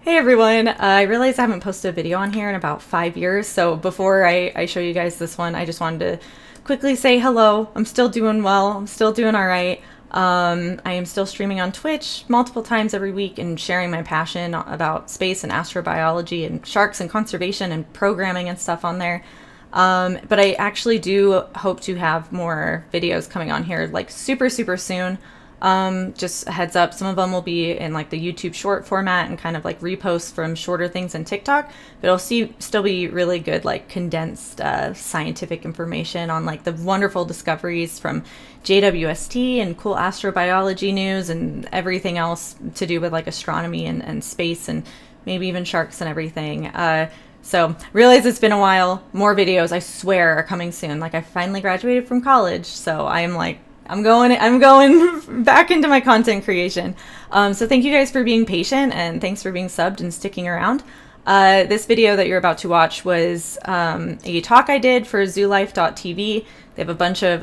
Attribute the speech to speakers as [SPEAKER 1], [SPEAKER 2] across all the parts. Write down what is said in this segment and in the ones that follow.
[SPEAKER 1] Hey everyone, I realize I haven't posted a video on here in about 5 years, so before I show you guys this one, I just wanted to quickly say hello. I'm still doing well, I'm still doing alright. I am still streaming on Twitch multiple times every week and sharing my passion about space and astrobiology and sharks and conservation and programming and stuff on there. But I actually do hope to have more videos coming on here like super soon. Just a heads up, some of them will be in like the YouTube short format and kind of like reposts from shorter things in TikTok, but it'll still be really good, like condensed scientific information on like the wonderful discoveries from JWST and cool astrobiology news and everything else to do with like astronomy and space and maybe even sharks and everything. So realize it's been a while. More videos, I swear, are coming soon. Like I finally graduated from college, so I'm going back into my content creation. So thank you guys for being patient and thanks for being subbed and sticking around. This video that you're about to watch was a talk I did for Zoolife.tv. They have a bunch of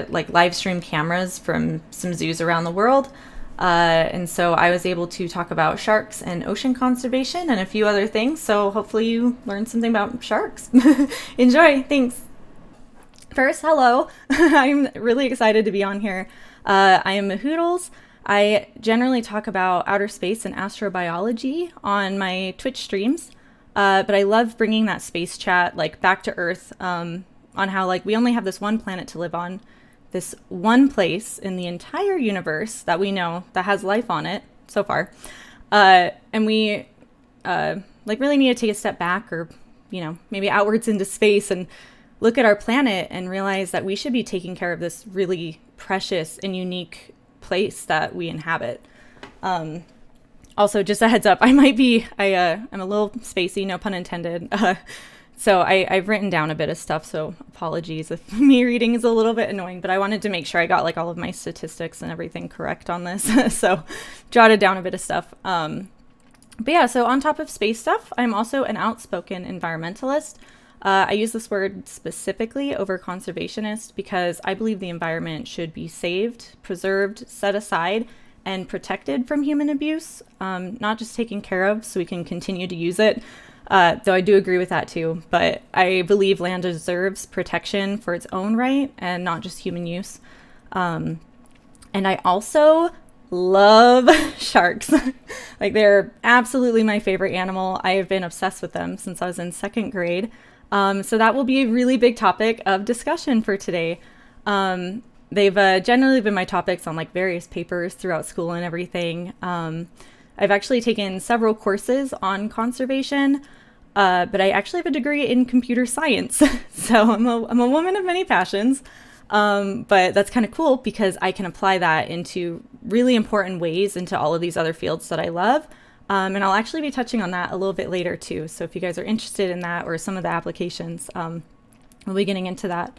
[SPEAKER 1] like live stream cameras from some zoos around the world. And so I was able to talk about sharks and ocean conservation and a few other things. So hopefully you learned something about sharks. Enjoy. Thanks. First, hello. I'm really excited to be on here. I am Mahoodles. I generally talk about outer space and astrobiology on my Twitch streams, but I love bringing that space chat like back to Earth on how like we only have this one planet to live on, this one place in the entire universe that we know that has life on it so far, and we like really need to take a step back or maybe outwards into space and look at our planet and realize that we should be taking care of this really precious and unique place that we inhabit. Also, just a heads up, I'm a little spacey, no pun intended. So I've written down a bit of stuff, so apologies if me reading is a little bit annoying, but I wanted to make sure I got like all of my statistics and everything correct on this. So jotted down a bit of stuff. But yeah, so on top of space stuff, I'm also an outspoken environmentalist. I use this word specifically over conservationist because I believe the environment should be saved, preserved, set aside, and protected from human abuse, not just taken care of so we can continue to use it, though I do agree with that too. But I believe land deserves protection for its own right and not just human use. And I also love sharks. Like they're absolutely my favorite animal. I have been obsessed with them since I was in second grade. So that will be a really big topic of discussion for today. They've generally been my topics on like various papers throughout school and everything. I've actually taken several courses on conservation, but I actually have a degree in computer science. So I'm a woman of many passions. But that's kind of cool because I can apply that into really important ways into all of these other fields that I love. And I'll actually be touching on that a little bit later too. So if you guys are interested in that or some of the applications, we'll be getting into that.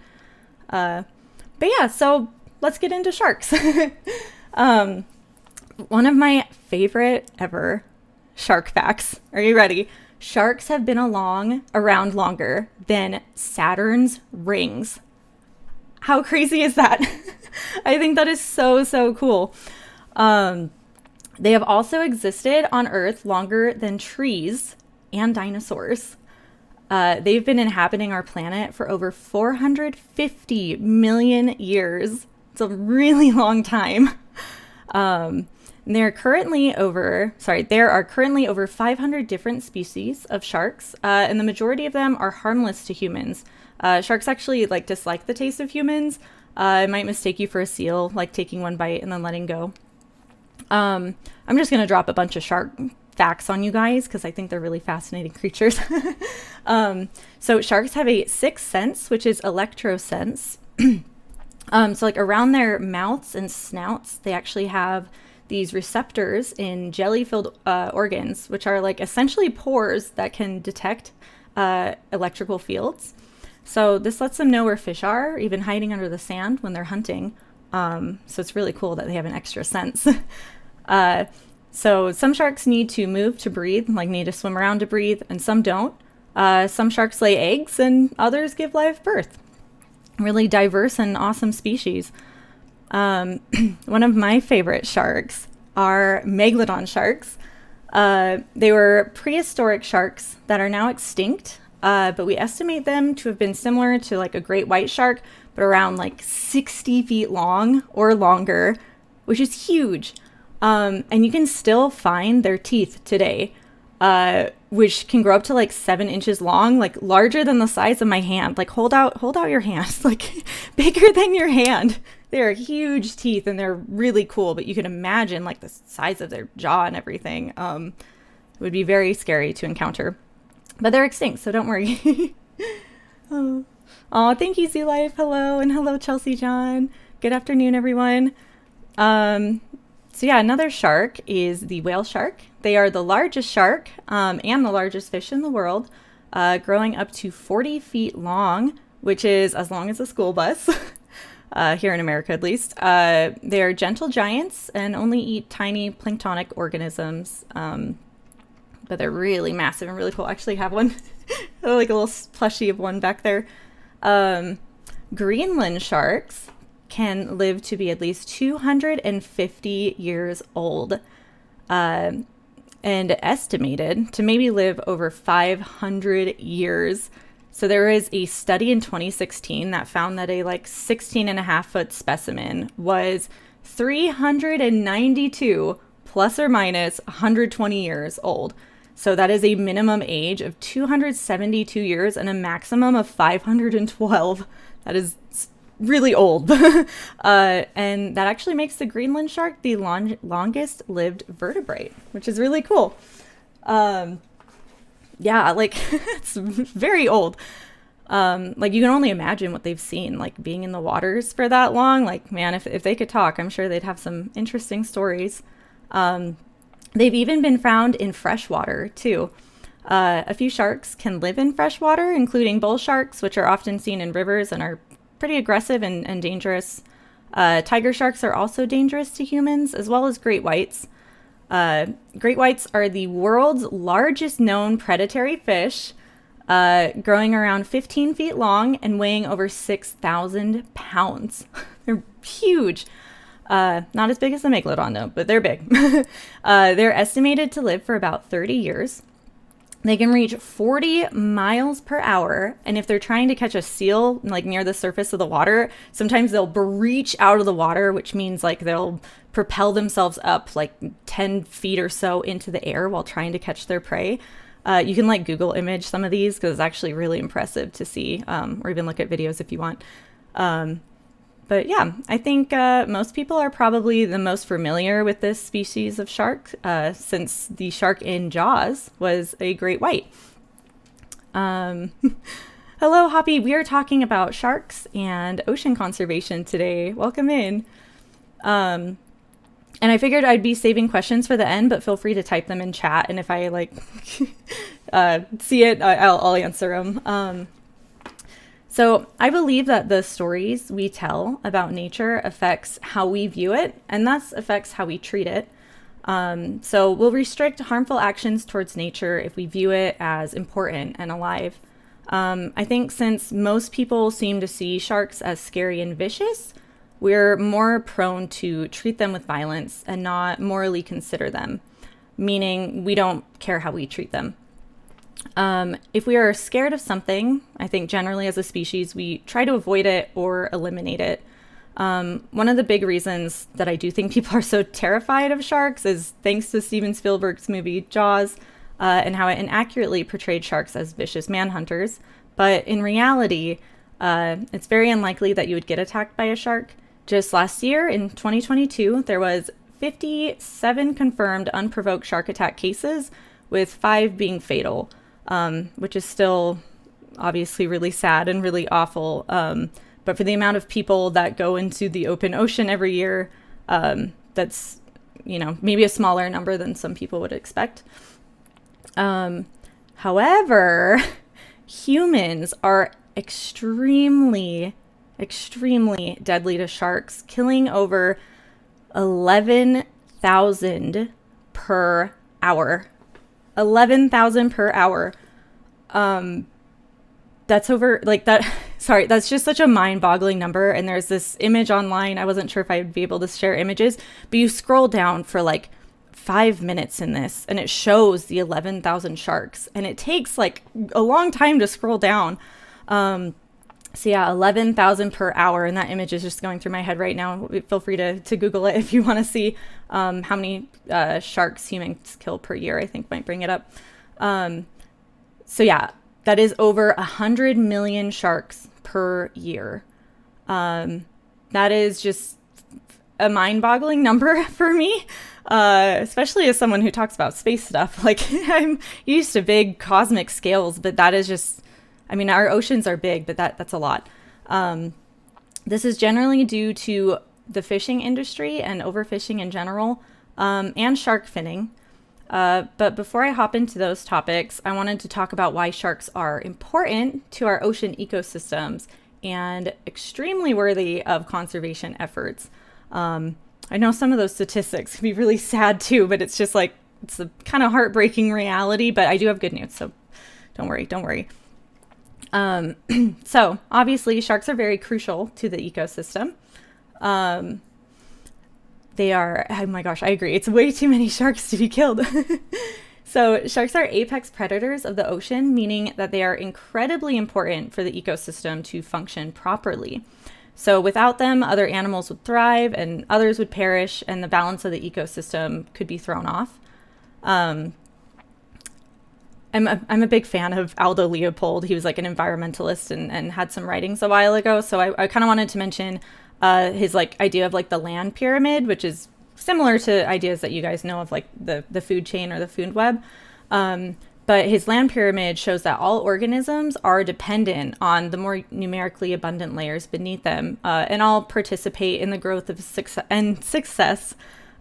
[SPEAKER 1] But yeah, so let's get into sharks. One of my favorite ever shark facts. Are you ready? Sharks have been around longer than Saturn's rings. How crazy is that? I think that is so cool. They have also existed on Earth longer than trees and dinosaurs. They've been inhabiting our planet for over 450 million years. It's a really long time. There are currently over 500 different species of sharks, and the majority of them are harmless to humans. Sharks actually like dislike the taste of humans. It might mistake you for a seal, like taking one bite and then letting go. I'm just going to drop a bunch of shark facts on you guys because I think they're really fascinating creatures. So sharks have a sixth sense, which is electrosense. So like around their mouths and snouts, they actually have these receptors in jelly-filled organs, which are like essentially pores that can detect electrical fields. So this lets them know where fish are, even hiding under the sand when they're hunting. So it's really cool that they have an extra sense. So some sharks need to move to breathe, like need to swim around to breathe, and some don't. Some sharks lay eggs and others give live birth. Really diverse and awesome species. One of my favorite sharks are megalodon sharks. They were prehistoric sharks that are now extinct, but we estimate them to have been similar to like a great white shark, but around like 60 feet long or longer, which is huge. And you can still find their teeth today, which can grow up to like 7 inches long, like larger than the size of my hand. Like hold out your hands, like bigger than your hand. They're huge teeth and they're really cool, but you can imagine like the size of their jaw and everything. It would be very scary to encounter, but they're extinct, so don't worry. Oh, thank you, Zoolife. Hello, and hello, Chelsea John. Good afternoon, everyone. So yeah, another shark is the whale shark. They are the largest shark and the largest fish in the world, growing up to 40 feet long, which is as long as a school bus, here in America at least. They are gentle giants and only eat tiny planktonic organisms, but they're really massive and really cool. I actually have one, like a little plushie of one back there. Greenland sharks can live to be at least 250 years old, and estimated to maybe live over 500 years. So there is a study in 2016 that found that a like 16.5-foot specimen was 392 plus or minus 120 years old. So that is a minimum age of 272 years and a maximum of 512. That is really old. And that actually makes the Greenland shark the longest lived vertebrate, which is really cool. Yeah, like it's very old. Like you can only imagine what they've seen, like being in the waters for that long. Like, man, if they could talk, I'm sure they'd have some interesting stories. They've even been found in freshwater too. A few sharks can live in freshwater, including bull sharks, which are often seen in rivers and are pretty aggressive and dangerous. Tiger sharks are also dangerous to humans, as well as great whites. Great whites are the world's largest known predatory fish, growing around 15 feet long and weighing over 6,000 pounds. They're huge. Not as big as the megalodon, though, but they're big. They're estimated to live for about 30 years. They can reach 40 miles per hour, and if they're trying to catch a seal, like near the surface of the water, sometimes they'll breach out of the water, which means like they'll propel themselves up like 10 feet or so into the air while trying to catch their prey. You can like Google image some of these because it's actually really impressive to see, or even look at videos if you want. But yeah, I think most people are probably the most familiar with this species of shark, since the shark in Jaws was a great white. Hello, Hoppy. We are talking about sharks and ocean conservation today. Welcome in. And I figured I'd be saving questions for the end, but feel free to type them in chat. And if I like see it, I'll answer them. So I believe that the stories we tell about nature affects how we view it, and thus affects how we treat it. So we'll restrict harmful actions towards nature if we view it as important and alive. I think since most people seem to see sharks as scary and vicious, we're more prone to treat them with violence and not morally consider them, meaning we don't care how we treat them. If we are scared of something, I think generally as a species, we try to avoid it or eliminate it. One of the big reasons that I do think people are so terrified of sharks is thanks to Steven Spielberg's movie Jaws, and how it inaccurately portrayed sharks as vicious manhunters. But in reality, it's very unlikely that you would get attacked by a shark. Just last year, in 2022, there was 57 confirmed unprovoked shark attack cases, with 5 being fatal, which is still obviously really sad and really awful. But for the amount of people that go into the open ocean every year, that's, maybe a smaller number than some people would expect. However, humans are extremely deadly to sharks, killing over 11,000 per hour. 11,000 per hour. That's over like that. Sorry, that's just such a mind-boggling number. And there's this image online. I wasn't sure if I'd be able to share images, but you scroll down for like 5 minutes in this, and it shows the 11,000 sharks, and it takes like a long time to scroll down. So yeah, 11,000 per hour, and that image is just going through my head right now. Feel free to Google it if you want to see how many sharks humans kill per year. I think might bring it up. So yeah, that is over 100 million sharks per year. That is just a mind-boggling number for me, especially as someone who talks about space stuff. Like, I'm used to big cosmic scales, but that is just, I mean, our oceans are big, but that's a lot. This is generally due to the fishing industry and overfishing in general, and shark finning. But before I hop into those topics, I wanted to talk about why sharks are important to our ocean ecosystems and extremely worthy of conservation efforts. I know some of those statistics can be really sad too, but it's just like, it's a kind of heartbreaking reality, but I do have good news, so don't worry. So obviously sharks are very crucial to the ecosystem. They are, oh my gosh, I agree. It's way too many sharks to be killed. So sharks are apex predators of the ocean, meaning that they are incredibly important for the ecosystem to function properly. So without them, other animals would thrive and others would perish, and the balance of the ecosystem could be thrown off. I'm a big fan of Aldo Leopold. He was like an environmentalist and had some writings a while ago. So I kind of wanted to mention his like idea of like the land pyramid, which is similar to ideas that you guys know of like the food chain or the food web. But his land pyramid shows that all organisms are dependent on the more numerically abundant layers beneath them, and all participate in the growth of success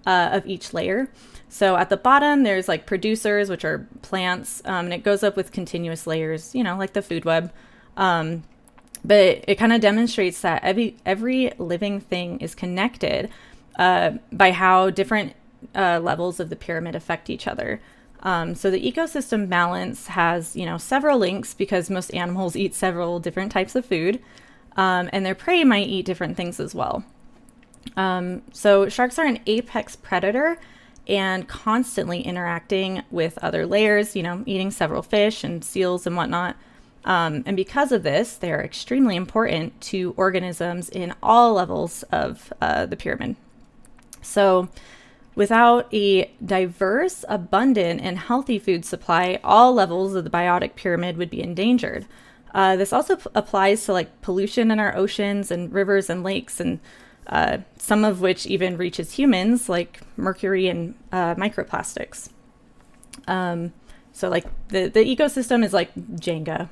[SPEAKER 1] of each layer. So at the bottom, there's like producers, which are plants, and it goes up with continuous layers, you know, like the food web. But it kind of demonstrates that every living thing is connected by how different levels of the pyramid affect each other. So the ecosystem balance has, you know, several links because most animals eat several different types of food, and their prey might eat different things as well. So sharks are an apex predator and constantly interacting with other layers, you know, eating several fish and seals and whatnot. And because of this, they are extremely important to organisms in all levels of the pyramid. So without a diverse, abundant, and healthy food supply, all levels of the biotic pyramid would be endangered. This also applies to like pollution in our oceans and rivers and lakes, and some of which even reaches humans, like mercury and microplastics. So like the ecosystem is like Jenga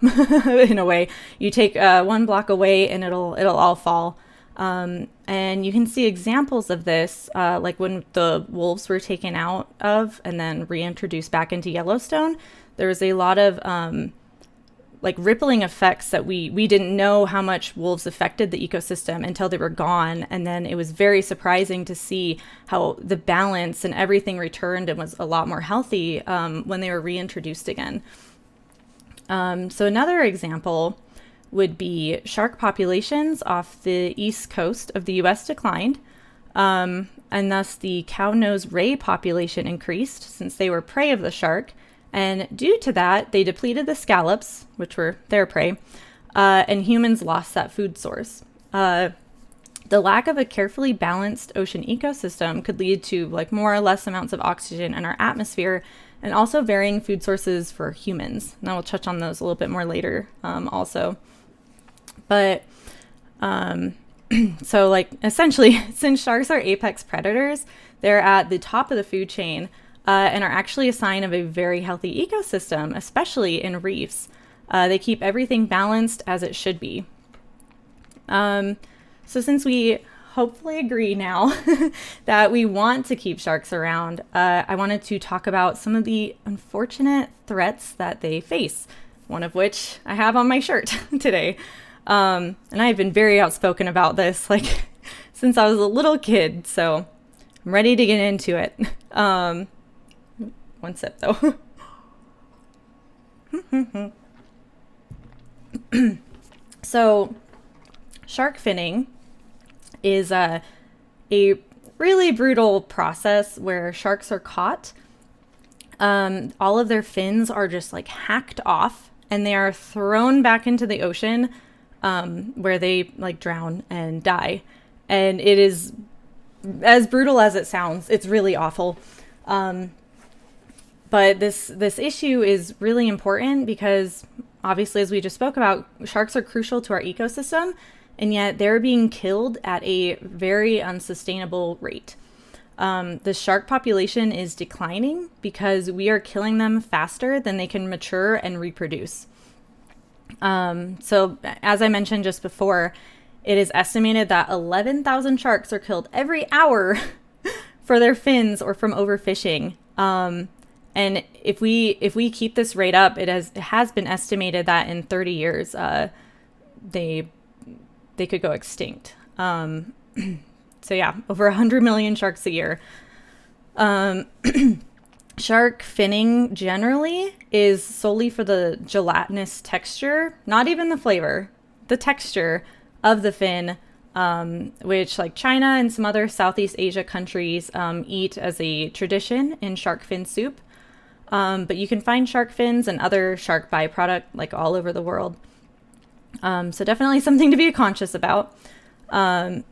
[SPEAKER 1] in a way. You take one block away and it'll all fall. And you can see examples of this, like when the wolves were taken out of and then reintroduced back into Yellowstone. There was a lot of like rippling effects that we didn't know how much wolves affected the ecosystem until they were gone. And then it was very surprising to see how the balance and everything returned and was a lot more healthy when they were reintroduced again. So another example would be shark populations off the east coast of the US declined, and thus the cow-nosed ray population increased since they were prey of the shark. And due to that, they depleted the scallops, which were their prey, and humans lost that food source. The lack of a carefully balanced ocean ecosystem could lead to like more or less amounts of oxygen in our atmosphere, and also varying food sources for humans. And I will touch on those a little bit more later also. But so like essentially, since sharks are apex predators, they're at the top of the food chain and are actually a sign of a very healthy ecosystem, especially in reefs. They keep everything balanced as it should be. So since we hopefully agree now that we want to keep sharks around, I wanted to talk about some of the unfortunate threats that they face, one of which I have on my shirt today. And I've been very outspoken about this, like, since I was a little kid, so I'm ready to get into it. One sip, though. So, shark finning is really brutal process where sharks are caught. All of their fins are just like hacked off and they are thrown back into the ocean, where they like drown and die. And it is as brutal as it sounds. It's really awful. But this issue is really important because obviously, as we just spoke about, sharks are crucial to our ecosystem, and yet they're being killed at a very unsustainable rate. The shark population is declining because we are killing them faster than they can mature and reproduce. So as I mentioned just before, it is estimated that 11,000 sharks are killed every hour for their fins or from overfishing. And if we keep this rate up, it has been estimated that in 30 years, they could go extinct. So yeah, over 100 million sharks a year. Shark finning generally is solely for the gelatinous texture, not even the flavor, the texture of the fin, which like China and some other Southeast Asia countries eat as a tradition in shark fin soup. But you can find shark fins and other shark byproduct like all over the world. So definitely something to be conscious about. I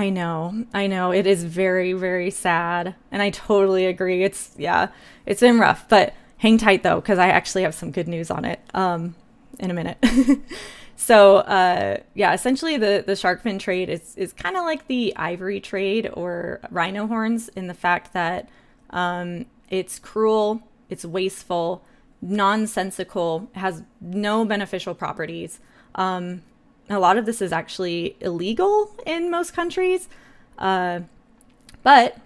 [SPEAKER 1] know, it is very, very sad. And I totally agree. It's been rough, but hang tight though, because I actually have some good news on it in a minute. So, essentially the shark fin trade is kind of like the ivory trade or rhino horns in the fact that it's cruel, it's wasteful, nonsensical, has no beneficial properties. A lot of this is actually illegal in most countries. But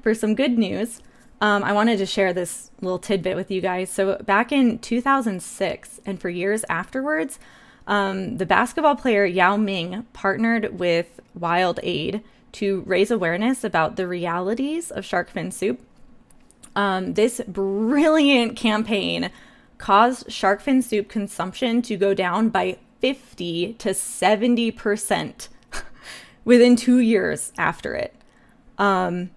[SPEAKER 1] for some good news, I wanted to share this little tidbit with you guys. So back in 2006 and for years afterwards, the basketball player Yao Ming partnered with Wild Aid to raise awareness about the realities of shark fin soup. This brilliant campaign caused shark fin soup consumption to go down by 50 to 70% within 2 years after it. And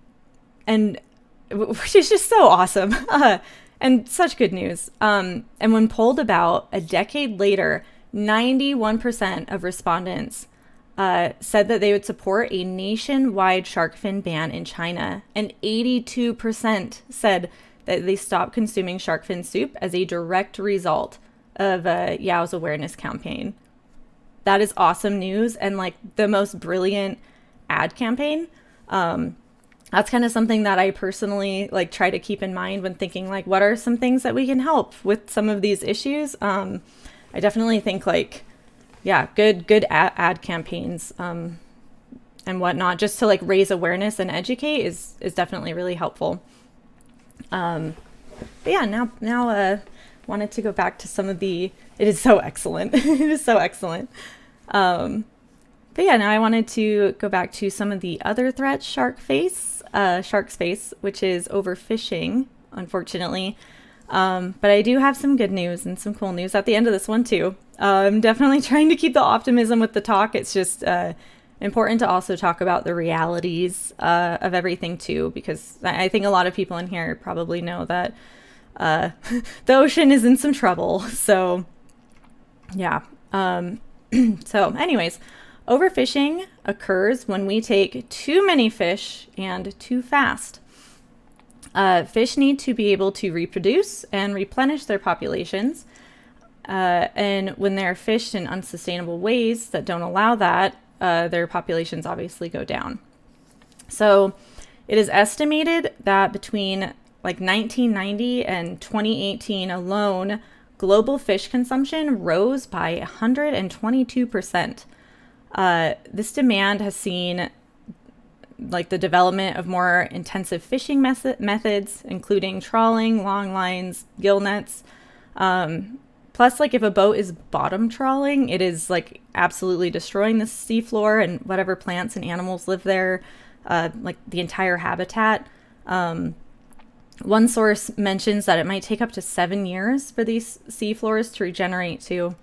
[SPEAKER 1] which is just so awesome and such good news. And when polled about a decade later, 91% of respondents said that they would support a nationwide shark fin ban in China, and 82% said that they stopped consuming shark fin soup as a direct result of Yao's awareness campaign. That is awesome news and like the most brilliant ad campaign. That's kind of something that I personally like try to keep in mind when thinking like, what are some things that we can help with some of these issues? I definitely think like, good ad campaigns and whatnot, just to like raise awareness and educate is definitely really helpful. But yeah, now wanted to go back to some of the. It is so excellent. It is so excellent. But yeah, now I wanted to go back to some of the other threats sharks face, which is overfishing, unfortunately. But I do have some good news and some cool news at the end of this one too. I'm definitely trying to keep the optimism with the talk. It's just important to also talk about the realities of everything too, because I think a lot of people in here probably know that the ocean is in some trouble. So yeah. So anyways, overfishing occurs when we take too many fish and too fast. Fish need to be able to reproduce and replenish their populations. And when they're fished in unsustainable ways that don't allow that, their populations obviously go down. So it is estimated that between like 1990 and 2018 alone, global fish consumption rose by 122%. This demand has seen like the development of more intensive fishing methods, including trawling, long lines, gill nets. Plus, like if a boat is bottom trawling, it is like absolutely destroying the seafloor and whatever plants and animals live there, like the entire habitat. One source mentions that it might take up to 7 years for these seafloors to regenerate too.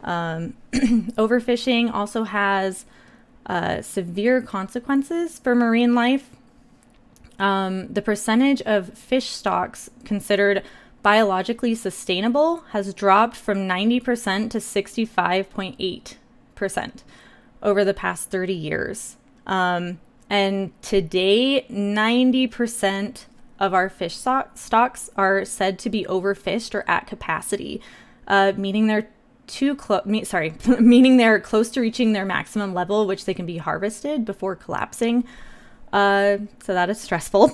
[SPEAKER 1] Overfishing also has severe consequences for marine life. The percentage of fish stocks considered biologically sustainable has dropped from 90% to 65.8% over the past 30 years. And today, 90% of our fish stocks are said to be overfished or at capacity, meaning they're meaning they're close to reaching their maximum level, which they can be harvested before collapsing. So that is stressful.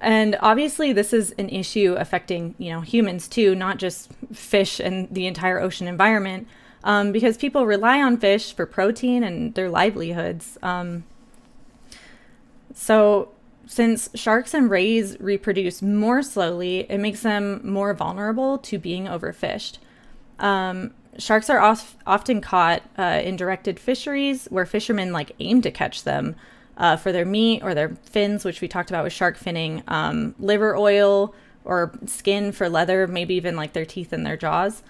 [SPEAKER 1] And obviously this is an issue affecting, humans too, not just fish and the entire ocean environment, because people rely on fish for protein and their livelihoods. So since sharks and rays reproduce more slowly, it makes them more vulnerable to being overfished. Sharks are often caught in directed fisheries where fishermen aim to catch them for their meat or their fins, which we talked about with shark finning, liver oil or skin for leather, maybe even their teeth and their jaws.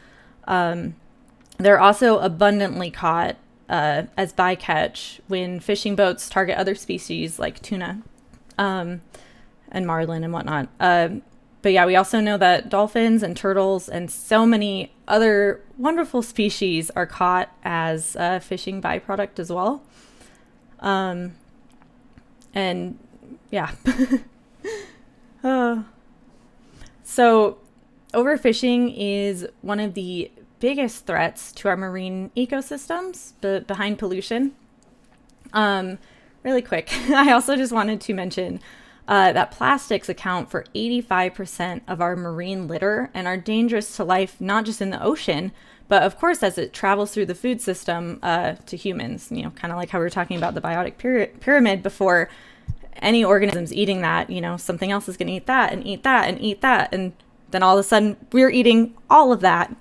[SPEAKER 1] They're also abundantly caught as bycatch when fishing boats target other species like tuna and marlin and whatnot. But yeah, we also know that dolphins and turtles and so many other wonderful species are caught as a fishing byproduct as well. And yeah. So overfishing is one of the biggest threats to our marine ecosystems, behind pollution. Really quick, I also just wanted to mention that plastics account for 85% of our marine litter and are dangerous to life, not just in the ocean, but of course as it travels through the food system to humans, kind of like how we were talking about the biotic pyramid before. Any organisms eating that, something else is going to eat that and eat that and eat that. And then all of a sudden we're eating all of that.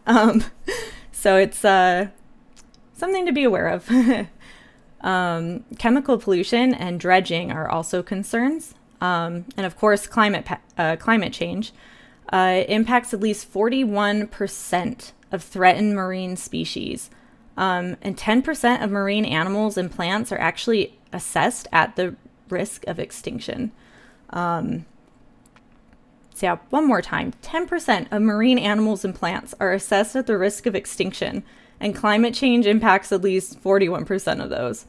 [SPEAKER 1] So it's something to be aware of. Chemical pollution and dredging are also concerns. And of course, climate change impacts at least 41% of threatened marine species. And 10% of marine animals and plants are actually assessed at the risk of extinction. So yeah, one more time, 10% of marine animals and plants are assessed at the risk of extinction, and climate change impacts at least 41% of those.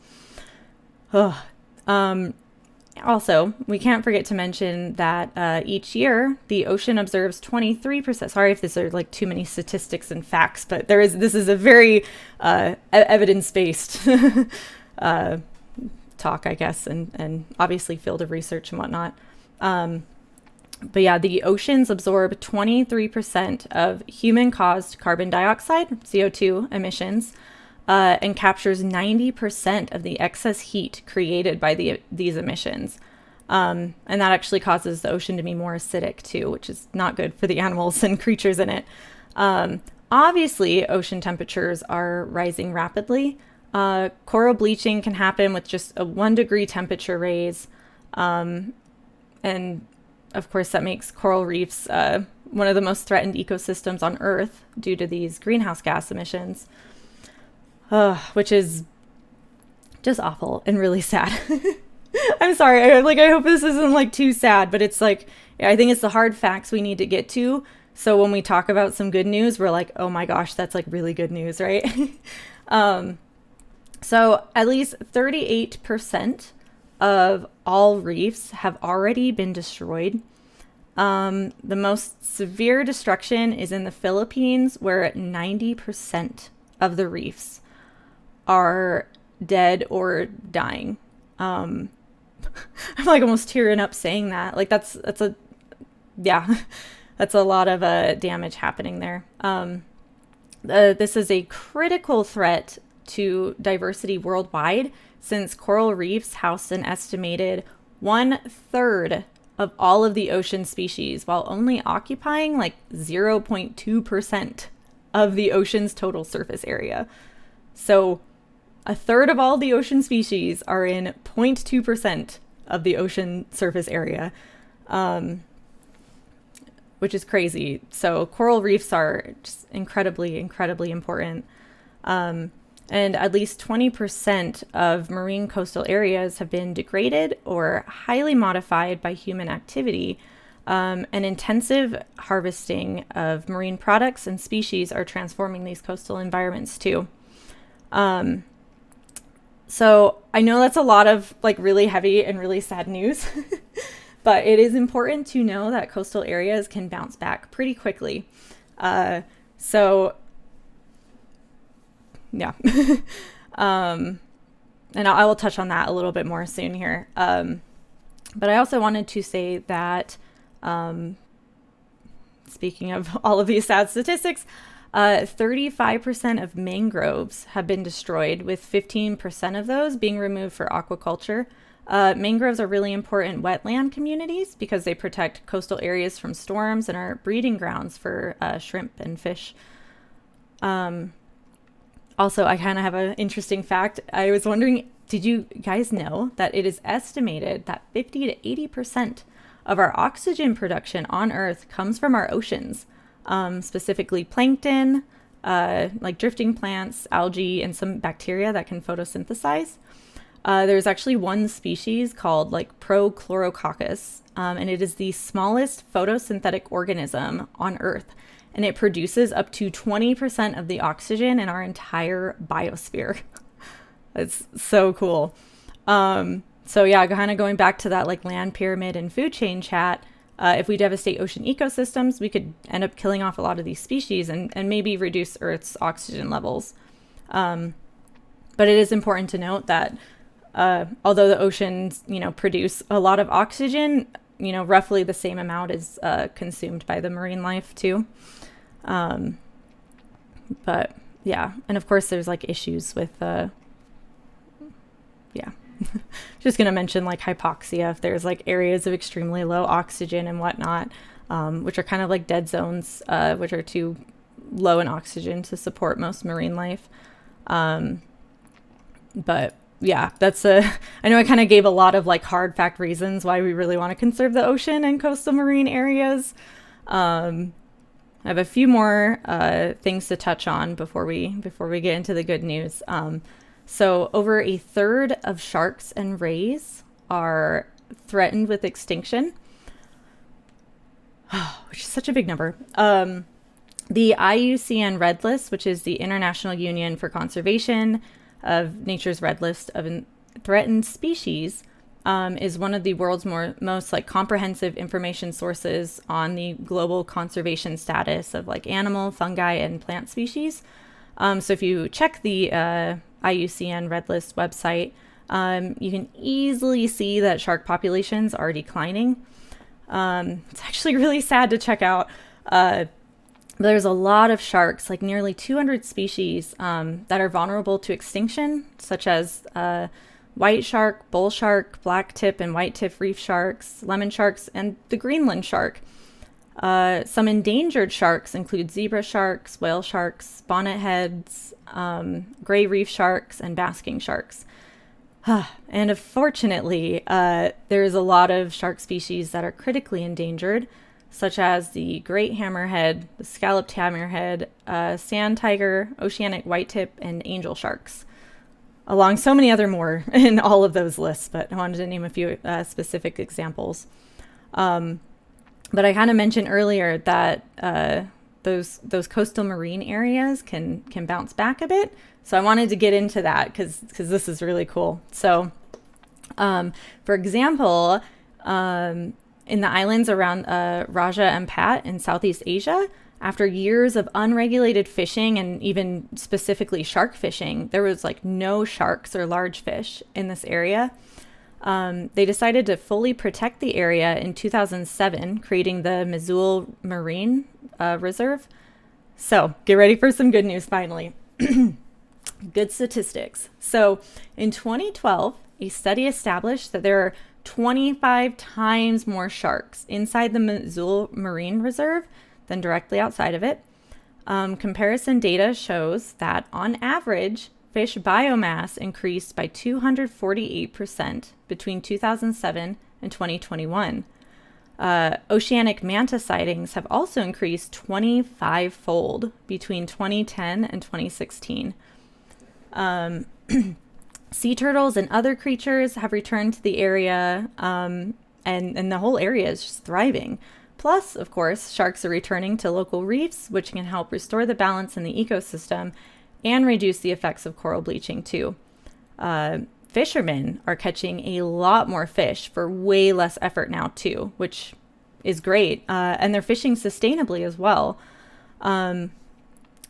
[SPEAKER 1] Also, we can't forget to mention that each year the ocean observes 23%. Sorry if these are too many statistics and facts, but this is a very evidence-based talk, I guess, and obviously field of research and whatnot. But yeah, the oceans absorb 23% of human-caused carbon dioxide, CO2 emissions, and captures 90% of the excess heat created by these emissions. And that actually causes the ocean to be more acidic too, which is not good for the animals and creatures in it. Obviously, ocean temperatures are rising rapidly. Coral bleaching can happen with just a 1 degree temperature raise. And of course, that makes coral reefs one of the most threatened ecosystems on Earth due to these greenhouse gas emissions, which is just awful and really sad. I'm sorry. I hope this isn't too sad, but it's I think it's the hard facts we need to get to. So when we talk about some good news, we're like, oh my gosh, that's really good news, right? So at least 38% of all reefs have already been destroyed. The most severe destruction is in the Philippines, where 90% of the reefs are dead or dying. I'm almost tearing up saying that. That's a lot of damage happening there. This is a critical threat to diversity worldwide, since coral reefs house an estimated 1/3 of all of the ocean species, while only occupying 0.2% of the ocean's total surface area. So 1/3 of all the ocean species are in 0.2% of the ocean surface area, which is crazy. So coral reefs are just incredibly, incredibly important. And at least 20% of marine coastal areas have been degraded or highly modified by human activity. And intensive harvesting of marine products and species are transforming these coastal environments too. So I know that's a lot of like really heavy and really sad news, but it is important to know that coastal areas can bounce back pretty quickly. So yeah. And I will touch on that a little bit more soon here. But I also wanted to say that, speaking of all of these sad statistics, 35% of mangroves have been destroyed, with 15% of those being removed for aquaculture. Mangroves are really important wetland communities because they protect coastal areas from storms and are breeding grounds for shrimp and fish. Also, I kind of have an interesting fact. I was wondering, did you guys know that it is estimated that 50 to 80% of our oxygen production on Earth comes from our oceans, specifically plankton, like drifting plants, algae, and some bacteria that can photosynthesize. There's actually one species called like Prochlorococcus, and it is the smallest photosynthetic organism on Earth. And it produces up to 20% of the oxygen in our entire biosphere. It's so cool. So yeah, kind of going back to that like land pyramid and food chain chat, if we devastate ocean ecosystems, we could end up killing off a lot of these species and maybe reduce Earth's oxygen levels. But it is important to note that although the oceans, produce a lot of oxygen, roughly the same amount is consumed by the marine life too. But yeah, and of course there's like issues with, just going to mention like hypoxia, if there's like areas of extremely low oxygen and whatnot, which are kind of like dead zones, which are too low in oxygen to support most marine life. But yeah, I know I kind of gave a lot of like hard fact reasons why we really want to conserve the ocean and coastal marine areas. I have a few more things to touch on before we get into the good news. So over a third of sharks and rays are threatened with extinction, which is such a big number. The IUCN Red List, which is the International Union for Conservation of Nature's Red List of Threatened Species, is one of the world's most like comprehensive information sources on the global conservation status of like animal, fungi, and plant species. So if you check the IUCN Red List website, you can easily see that shark populations are declining. It's actually really sad to check out. There's a lot of sharks, like nearly 200 species, that are vulnerable to extinction, such as white shark, bull shark, black tip and white tip reef sharks, lemon sharks, and the Greenland shark. Some endangered sharks include zebra sharks, whale sharks, bonnetheads, gray reef sharks, and basking sharks. And unfortunately, there is a lot of shark species that are critically endangered, such as the great hammerhead, the scalloped hammerhead, sand tiger, oceanic whitetip, and angel sharks, along so many other more in all of those lists, but I wanted to name a few specific examples. But I kind of mentioned earlier that those coastal marine areas can bounce back a bit. So I wanted to get into that because this is really cool. So, for example, in the islands around Raja Ampat in Southeast Asia, after years of unregulated fishing and even specifically shark fishing, there was like no sharks or large fish in this area. They decided to fully protect the area in 2007, creating the Missoul Marine Reserve. So get ready for some good news finally. Good statistics. So in 2012, a study established that there are 25 times more sharks inside the Missoul Marine Reserve than directly outside of it. Comparison data shows that on average, fish biomass increased by 248% between 2007 and 2021. Oceanic manta sightings have also increased 25-fold between 2010 and 2016. Sea turtles and other creatures have returned to the area, and the whole area is just thriving. Plus, of course, sharks are returning to local reefs, which can help restore the balance in the ecosystem and reduce the effects of coral bleaching too. Fishermen are catching a lot more fish for way less effort now too, which is great. And they're fishing sustainably as well.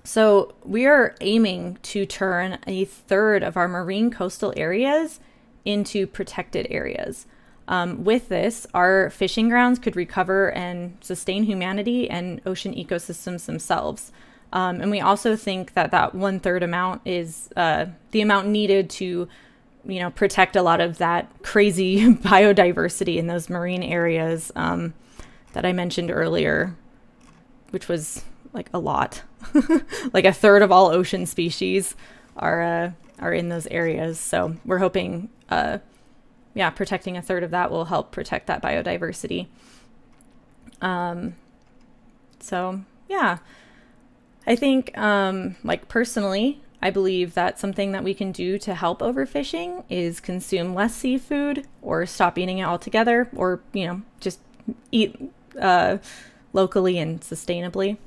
[SPEAKER 1] So we are aiming to turn a third of our marine coastal areas into protected areas. With this, our fishing grounds could recover and sustain humanity and ocean ecosystems themselves. And we also think that that 1/3 amount is the amount needed to, protect a lot of that crazy biodiversity in those marine areas that I mentioned earlier, which was like a lot. Like 1/3 of all ocean species are in those areas. So we're hoping, protecting 1/3 of that will help protect that biodiversity. I think, personally, I believe that something that we can do to help overfishing is consume less seafood or stop eating it altogether, or, just eat locally and sustainably.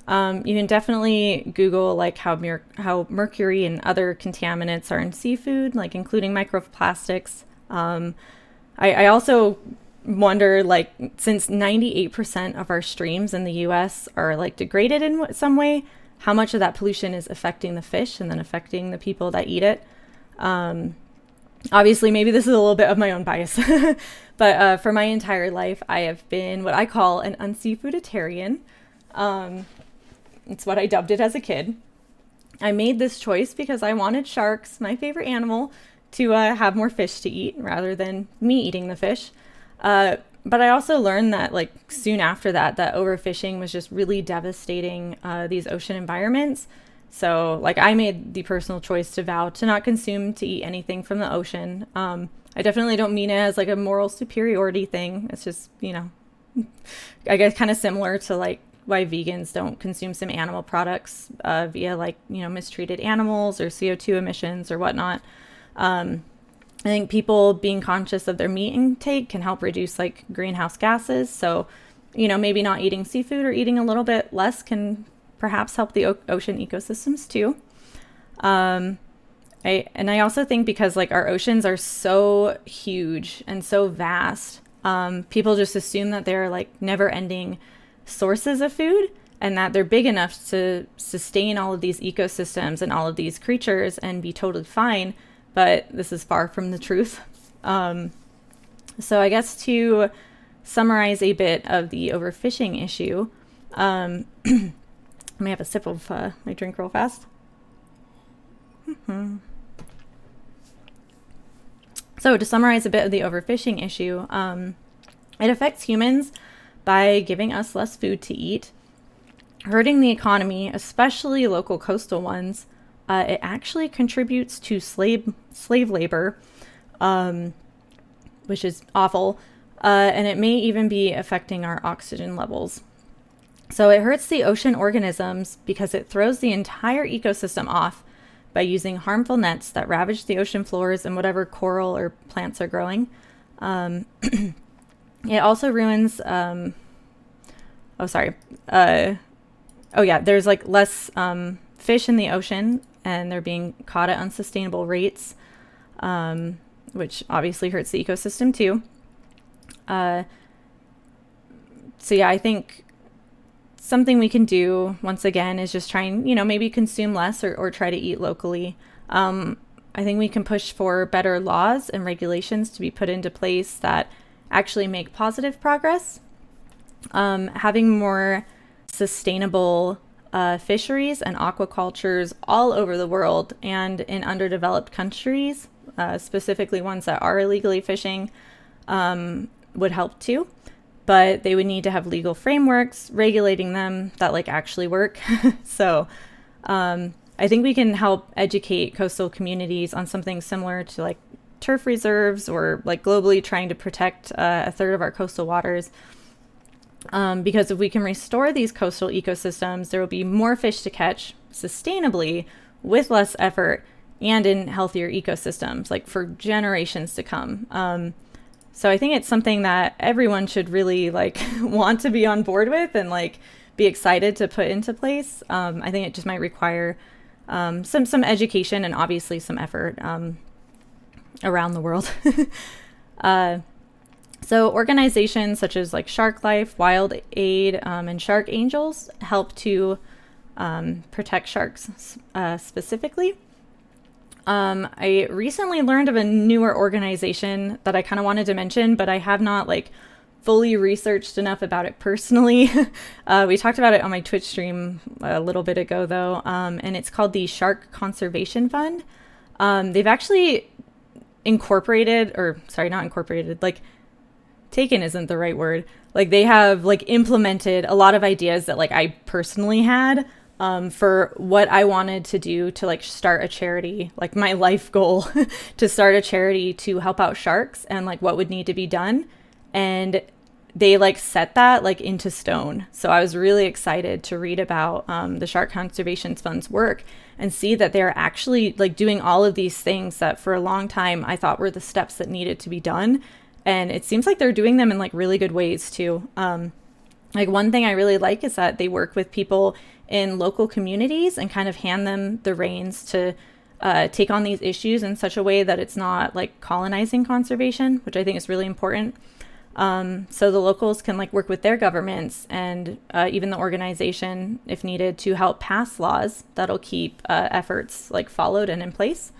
[SPEAKER 1] You can definitely Google how mercury and other contaminants are in seafood, including microplastics. I also wonder, since 98% of our streams in the US are degraded in some way, how much of that pollution is affecting the fish and then affecting the people that eat it. Obviously, maybe this is a little bit of my own bias, but for my entire life, I have been what I call an unseafooditarian. It's what I dubbed it as a kid. I made this choice because I wanted sharks, my favorite animal, to have more fish to eat rather than me eating the fish. But I also learned that soon after that overfishing was just really devastating these ocean environments. So I made the personal choice to vow to not eat anything from the ocean. I definitely don't mean it as a moral superiority thing. It's just, I guess kind of similar to why vegans don't consume some animal products via mistreated animals or CO2 emissions or whatnot. I think people being conscious of their meat intake can help reduce greenhouse gases. So, maybe not eating seafood or eating a little bit less can perhaps help the ocean ecosystems too. I also think because our oceans are so huge and so vast, people just assume that they're never ending sources of food and that they're big enough to sustain all of these ecosystems and all of these creatures and be totally fine. But this is far from the truth. So I guess to summarize a bit of the overfishing issue, let me have a sip of my drink real fast. So to summarize a bit of the overfishing issue, it affects humans by giving us less food to eat, hurting the economy, especially local coastal ones. It actually contributes to slave labor, which is awful, and it may even be affecting our oxygen levels. So it hurts the ocean organisms because it throws the entire ecosystem off by using harmful nets that ravage the ocean floors and whatever coral or plants are growing. It also ruins, there's less fish in the ocean, and they're being caught at unsustainable rates, which obviously hurts the ecosystem too. I think something we can do, once again, is just try and, maybe consume less or try to eat locally. I think we can push for better laws and regulations to be put into place that actually make positive progress. Having more sustainable fisheries and aquacultures all over the world and in underdeveloped countries, specifically ones that are illegally fishing, would help too. But they would need to have legal frameworks regulating them that actually work. So I think we can help educate coastal communities on something similar to turf reserves or globally trying to protect 1/3 of our coastal waters. Because if we can restore these coastal ecosystems, there will be more fish to catch sustainably with less effort and in healthier ecosystems, like for generations to come. So I think it's something that everyone should really like want to be on board with and like be excited to put into place. I think it just might require some education and obviously some effort around the world. So organizations such as like Shark Life, Wild Aid, and Shark Angels help to protect sharks specifically. I recently learned of a newer organization that I kind of wanted to mention, but I have not like fully researched enough about it personally. We talked about it on my Twitch stream a little bit ago though, and it's called the Shark Conservation Fund. They've actually like taken isn't the right word. Like they have like implemented a lot of ideas that like I personally had for what I wanted to do to like start a charity, like my life goal to start a charity to help out sharks and like what would need to be done. And they like set that like into stone. So I was really excited to read about the Shark Conservation Fund's work and see that they're actually like doing all of these things that for a long time I thought were the steps that needed to be done. And it seems like they're doing them in like really good ways too. Like one thing I really like is that they work with people in local communities and kind of hand them the reins to take on these issues in such a way that it's not like colonizing conservation, which I think is really important. So the locals can like work with their governments and even the organization if needed to help pass laws that'll keep efforts like followed and in place.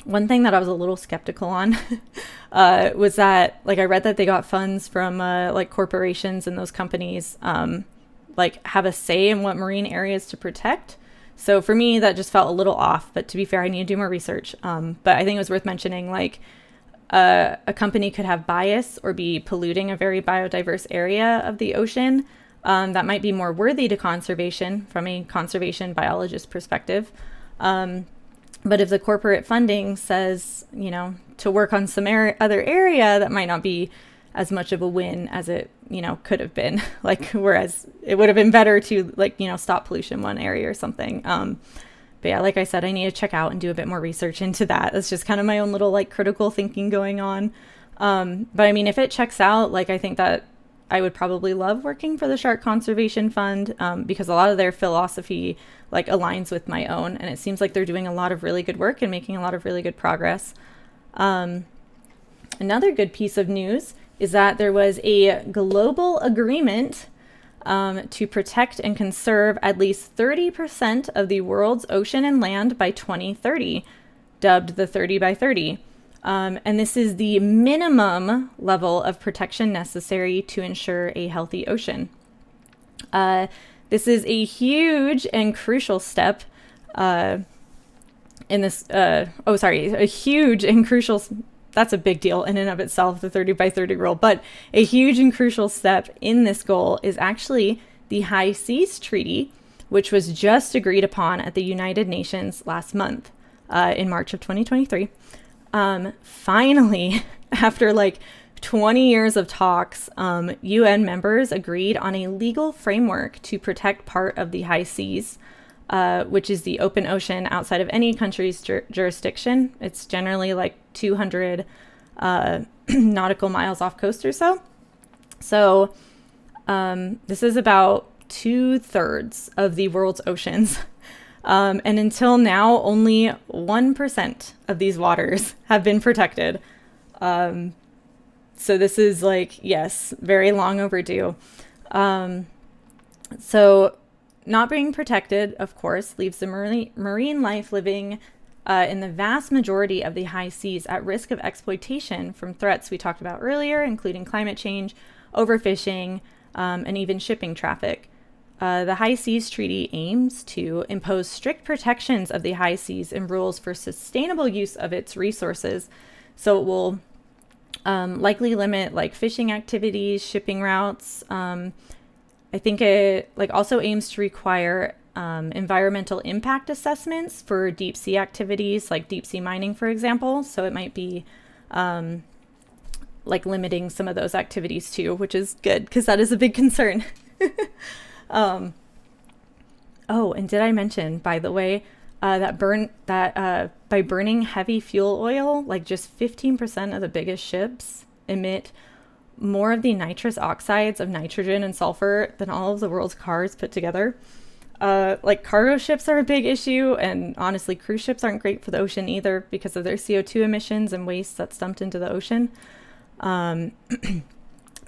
[SPEAKER 1] One thing that I was a little skeptical on was that like I read that they got funds from like corporations and those companies like have a say in what marine areas to protect. So for me, that just felt a little off. But to be fair, I need to do more research. But I think it was worth mentioning like a company could have bias or be polluting a very biodiverse area of the ocean that might be more worthy to conservation from a conservation biologist perspective. But if the corporate funding says, you know, to work on some other area, that might not be as much of a win as it, you know, could have been. Like, whereas it would have been better to like, you know, stop pollution in one area or something. But yeah, like I said, I need to check out and do a bit more research into that. That's just kind of my own little like critical thinking going on. But I mean, if it checks out, like I think that I would probably love working for the Shark Conservation Fund because a lot of their philosophy like aligns with my own, and it seems like they're doing a lot of really good work and making a lot of really good progress. Another good piece of news is that there was a global agreement to protect and conserve at least 30% of the world's ocean and land by 2030, dubbed the 30 by 30. And this is the minimum level of protection necessary to ensure a healthy ocean. This is a huge and crucial step a huge and crucial, that's a big deal in and of itself, the 30 by 30 rule, but a huge and crucial step in this goal is actually the High Seas Treaty, which was just agreed upon at the United Nations last month in March of 2023. Finally, after like 20 years of talks, UN members agreed on a legal framework to protect part of the high seas, which is the open ocean outside of any country's jurisdiction. It's generally like 200 nautical miles off coast or so. So this is about 2/3 of the world's oceans. And until now, only 1% of these waters have been protected. So this is like, yes, very long overdue. So not being protected, of course, leaves the marine life living in the vast majority of the high seas at risk of exploitation from threats we talked about earlier, including climate change, overfishing, and even shipping traffic. The High Seas Treaty aims to impose strict protections of the high seas and rules for sustainable use of its resources. So it will likely limit like fishing activities, shipping routes. I think it like also aims to require environmental impact assessments for deep sea activities, like deep sea mining, for example. So it might be like limiting some of those activities too, which is good because that is a big concern. Oh, and did I mention, by the way, by burning heavy fuel oil, like just 15% of the biggest ships emit more of the nitrous oxides of nitrogen and sulfur than all of the world's cars put together. Like cargo ships are a big issue, and honestly, cruise ships aren't great for the ocean either because of their CO2 emissions and waste that's dumped into the ocean. But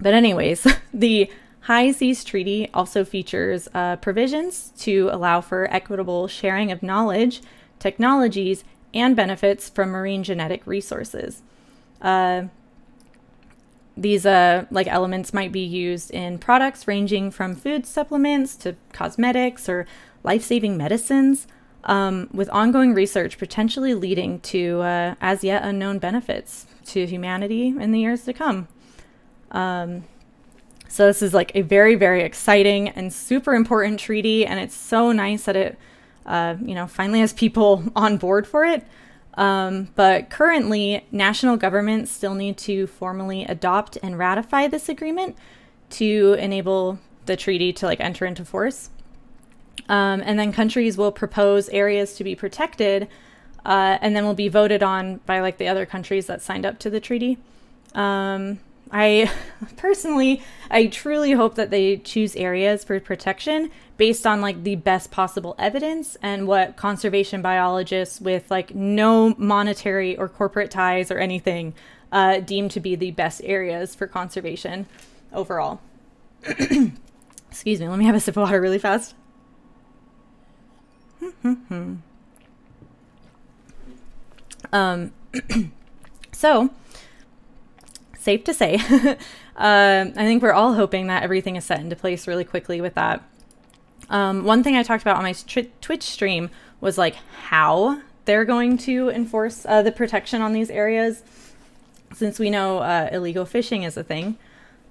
[SPEAKER 1] anyways, the High Seas Treaty also features provisions to allow for equitable sharing of knowledge, technologies, and benefits from marine genetic resources. These like elements might be used in products ranging from food supplements to cosmetics or life-saving medicines, with ongoing research potentially leading to as yet unknown benefits to humanity in the years to come. So this is like a very, very exciting and super important treaty, and it's so nice that it, finally has people on board for it. But currently, national governments still need to formally adopt and ratify this agreement to enable the treaty to like enter into force. And then countries will propose areas to be protected, and then will be voted on by like the other countries that signed up to the treaty. I truly hope that they choose areas for protection based on like the best possible evidence and what conservation biologists with like no monetary or corporate ties or anything deem to be the best areas for conservation overall. Excuse me, let me have a sip of water really fast. So, safe to say, I think we're all hoping that everything is set into place really quickly with that. One thing I talked about on my Twitch stream was like how they're going to enforce the protection on these areas, since we know illegal fishing is a thing.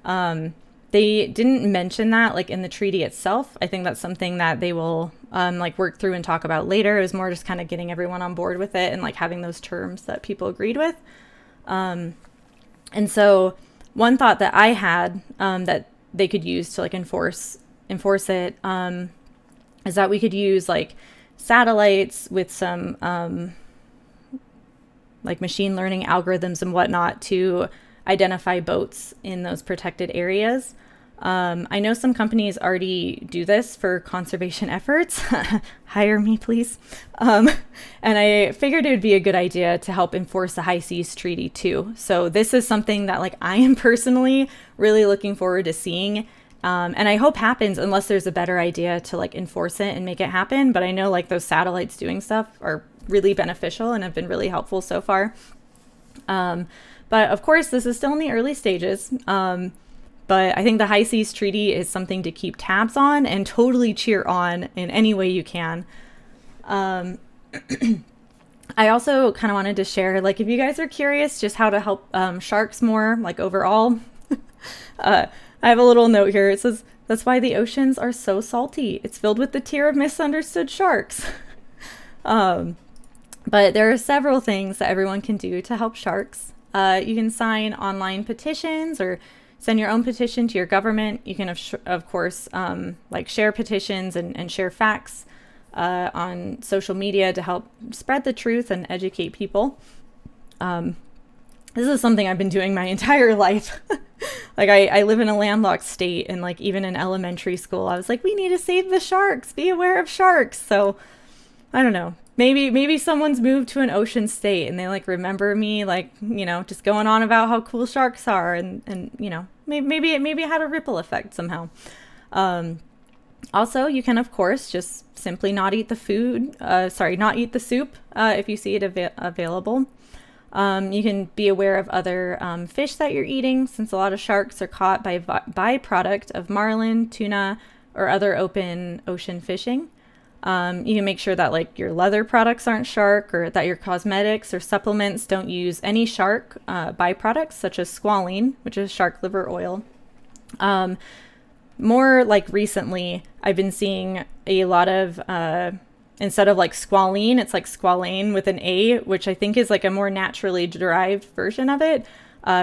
[SPEAKER 1] They didn't mention that like in the treaty itself. I think that's something that they will like work through and talk about later. It was more just kind of getting everyone on board with it and like having those terms that people agreed with. And so one thought that I had that they could use to like enforce it is that we could use like satellites with some like machine learning algorithms and whatnot to identify boats in those protected areas. I know some companies already do this for conservation efforts. Hire me, please. And I figured it would be a good idea to help enforce the High Seas Treaty too. So this is something that like I am personally really looking forward to seeing. And I hope happens unless there's a better idea to like enforce it and make it happen. But I know like those satellites doing stuff are really beneficial and have been really helpful so far. But of course, this is still in the early stages. But I think the High Seas Treaty is something to keep tabs on and totally cheer on in any way you can. I also kind of wanted to share, like, if you guys are curious just how to help sharks more, like overall, I have a little note here. It says, that's why the oceans are so salty. It's filled with the tear of misunderstood sharks. But there are several things that everyone can do to help sharks. You can sign online petitions or send your own petition to your government. You can, of course, like share petitions and share facts on social media to help spread the truth and educate people. This is something I've been doing my entire life. Like I live in a landlocked state, and like even in elementary school, I was like, we need to save the sharks. Be aware of sharks. So I don't know. Maybe someone's moved to an ocean state and they like remember me, like, you know, just going on about how cool sharks are, and you know, maybe it had a ripple effect somehow. Also, you can of course just simply not eat the soup if you see it available. You can be aware of other fish that you're eating, since a lot of sharks are caught by byproduct of marlin, tuna, or other open ocean fishing. You can make sure that like your leather products aren't shark, or that your cosmetics or supplements don't use any shark byproducts such as squalene, which is shark liver oil. More like recently, I've been seeing a lot of, instead of like squalene, it's like squalane with an A, which I think is like a more naturally derived version of it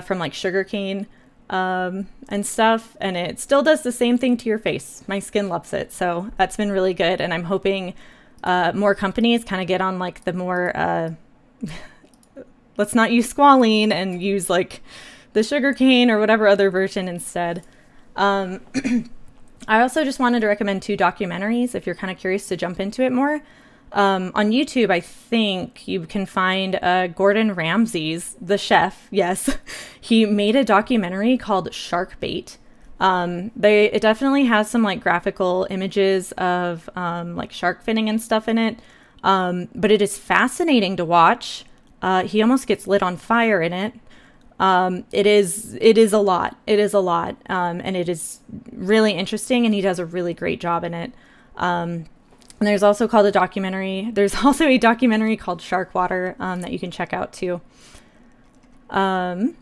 [SPEAKER 1] from like sugarcane and stuff, and it still does the same thing to your face. My skin loves it, so that's been really good, and I'm hoping more companies kind of get on like the more, let's not use squalene and use like the sugarcane or whatever other version instead. I also just wanted to recommend 2 documentaries if you're kind of curious to jump into it more. On YouTube, I think you can find Gordon Ramsay's, the chef. Yes, he made a documentary called Shark Bait. It definitely has some like graphical images of like shark finning and stuff in it. But it is fascinating to watch. He almost gets lit on fire in it. It is a lot. It is a lot. And it is really interesting, and he does a really great job in it. And there's also a documentary called Shark Water, that you can check out too. Let's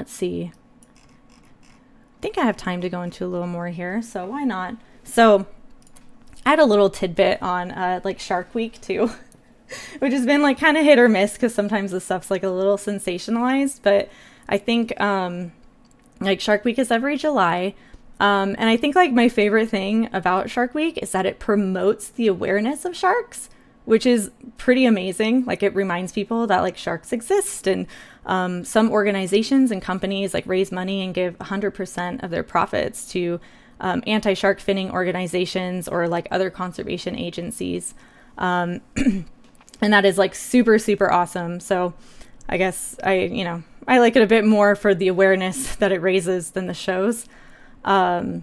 [SPEAKER 1] see. I think I have time to go into a little more here, so why not? So I had a little tidbit on, like Shark Week too. Which has been like kind of hit or miss because sometimes the stuff's like a little sensationalized, but I think like Shark Week is every July. And I think like my favorite thing about Shark Week is that it promotes the awareness of sharks, which is pretty amazing. Like it reminds people that like sharks exist, and some organizations and companies like raise money and give 100% of their profits to anti-shark finning organizations or like other conservation agencies. And that is like super, super awesome. So I guess I like it a bit more for the awareness that it raises than the shows. I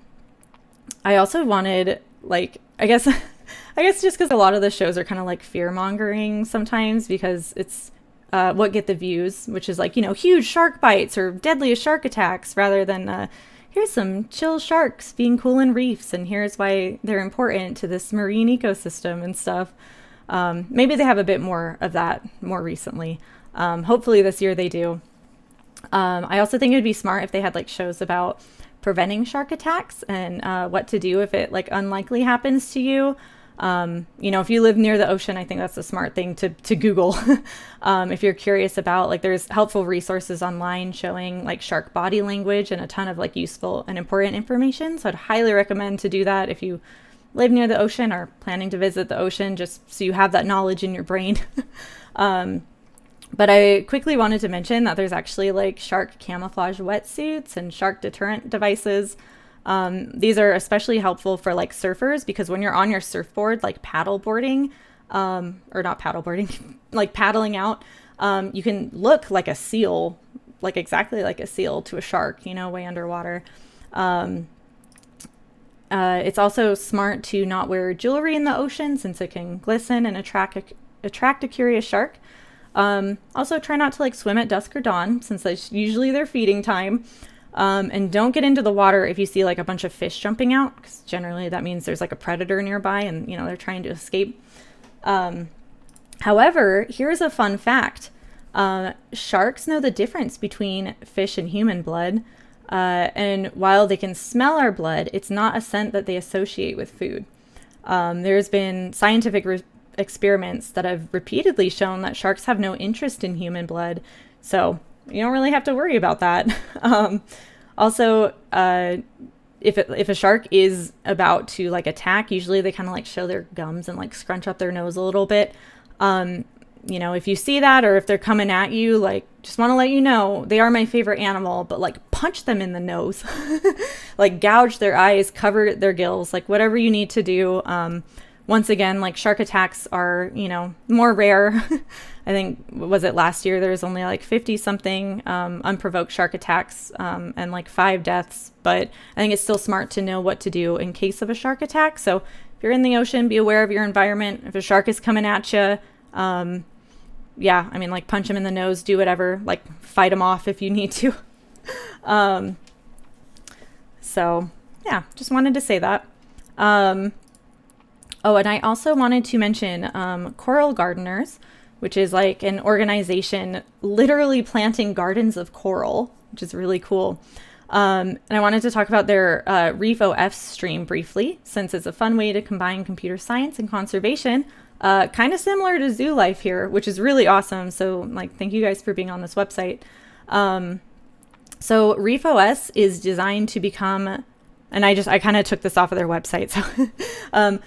[SPEAKER 1] also wanted like, I guess just because a lot of the shows are kind of like fear mongering sometimes because it's what get the views, which is like, huge shark bites or deadliest shark attacks rather than here's some chill sharks being cool in reefs and here's why they're important to this marine ecosystem and stuff. Maybe they have a bit more of that more recently. Hopefully this year they do. I also think it would be smart if they had like shows about preventing shark attacks and what to do if it like unlikely happens to you. If you live near the ocean, I think that's a smart thing to Google. If you're curious about like there's helpful resources online showing like shark body language and a ton of like useful and important information. So I'd highly recommend to do that if you live near the ocean or planning to visit the ocean, just so you have that knowledge in your brain. But I quickly wanted to mention that there's actually like shark camouflage wetsuits and shark deterrent devices. These are especially helpful for like surfers because when you're on your surfboard, like paddle boarding, or not paddle boarding, like paddling out, you can look like a seal, like exactly like a seal to a shark, way underwater. It's also smart to not wear jewelry in the ocean since it can glisten and attract a curious shark. Also try not to like swim at dusk or dawn since that's usually their feeding time. And don't get into the water if you see like a bunch of fish jumping out because generally that means there's like a predator nearby and they're trying to escape. However, here's a fun fact. Sharks know the difference between fish and human blood. And while they can smell our blood, it's not a scent that they associate with food. There's been scientific experiments that have repeatedly shown that sharks have no interest in human blood. So you don't really have to worry about that. Also, if a shark is about to like attack, usually they kind of like show their gums and like scrunch up their nose a little bit. If you see that or if they're coming at you, like just want to let you know they are my favorite animal, but like punch them in the nose, like gouge their eyes, cover their gills, like whatever you need to do. Once again, like shark attacks are, more rare. I think, was it last year? There was only like 50 something unprovoked shark attacks and like 5 deaths. But I think it's still smart to know what to do in case of a shark attack. So if you're in the ocean, be aware of your environment. If a shark is coming at you, like punch him in the nose, do whatever, like fight him off if you need to. Just wanted to say that. And I also wanted to mention Coral Gardeners, which is like an organization literally planting gardens of coral, which is really cool. And I wanted to talk about their Reef OF stream briefly, since it's a fun way to combine computer science and conservation, kind of similar to Zoolife here, which is really awesome. So thank you guys for being on this website. So Reef OS is designed to become, and I kind of took this off of their website. So,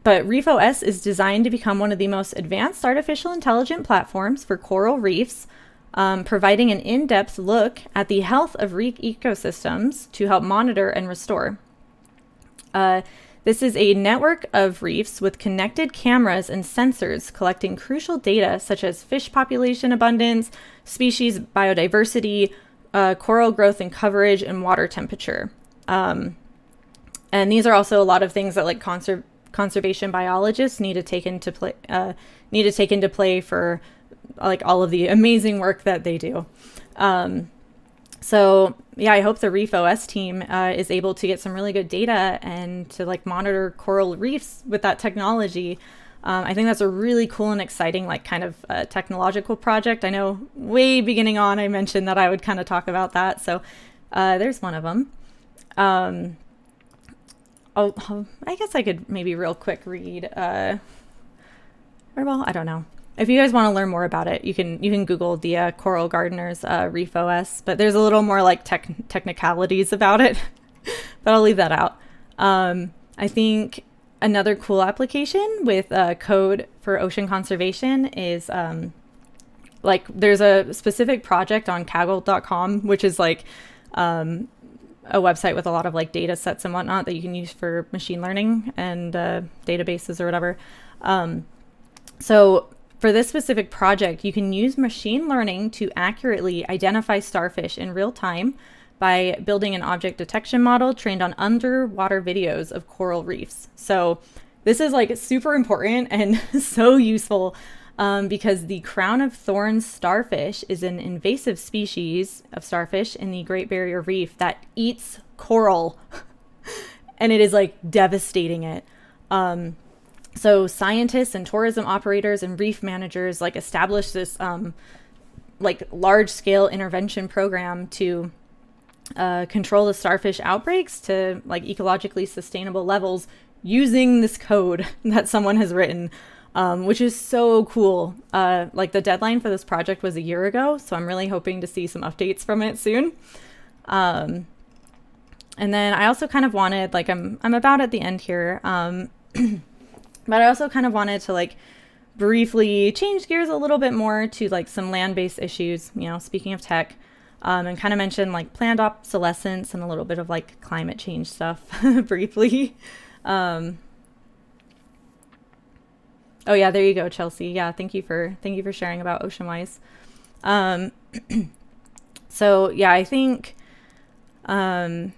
[SPEAKER 1] But ReefOS is designed to become one of the most advanced artificial intelligence platforms for coral reefs, providing an in-depth look at the health of reef ecosystems to help monitor and restore. This is a network of reefs with connected cameras and sensors collecting crucial data such as fish population abundance, species biodiversity, coral growth and coverage, and water temperature. And these are also a lot of things that like conservation biologists need to take into play for like all of the amazing work that they do. So yeah, I hope the ReefOS team is able to get some really good data and to like monitor coral reefs with that technology. I think that's a really cool and exciting like kind of technological project. I know way beginning on I mentioned that I would kind of talk about that. So there's one of them. I guess I could maybe real quick read, or well, I don't know. If you guys want to learn more about it, you can Google the Coral Gardeners ReefOS, but there's a little more like technicalities about it, but I'll leave that out. I think another cool application with code for ocean conservation is like there's a specific project on kaggle.com, which is like a website with a lot of like data sets and whatnot that you can use for machine learning and databases or whatever. So for this specific project, you can use machine learning to accurately identify starfish in real time by building an object detection model trained on underwater videos of coral reefs. So this is like super important and so useful because the crown of thorns starfish is an invasive species of starfish in the Great Barrier Reef that eats coral and it is like devastating it. So scientists and tourism operators and reef managers like established this like large scale intervention program to control the starfish outbreaks to like ecologically sustainable levels using this code that someone has written, which is so cool. Like the deadline for this project was a year ago, so I'm really hoping to see some updates from it soon. And then I also kind of wanted, like I'm about at the end here, but I also kind of wanted to like briefly change gears a little bit more to like some land-based issues, you know, speaking of tech, and kind of mention like planned obsolescence and a little bit of like climate change stuff briefly. Oh yeah, there you go, Chelsea. Yeah, thank you for sharing about Oceanwise. So yeah, I think I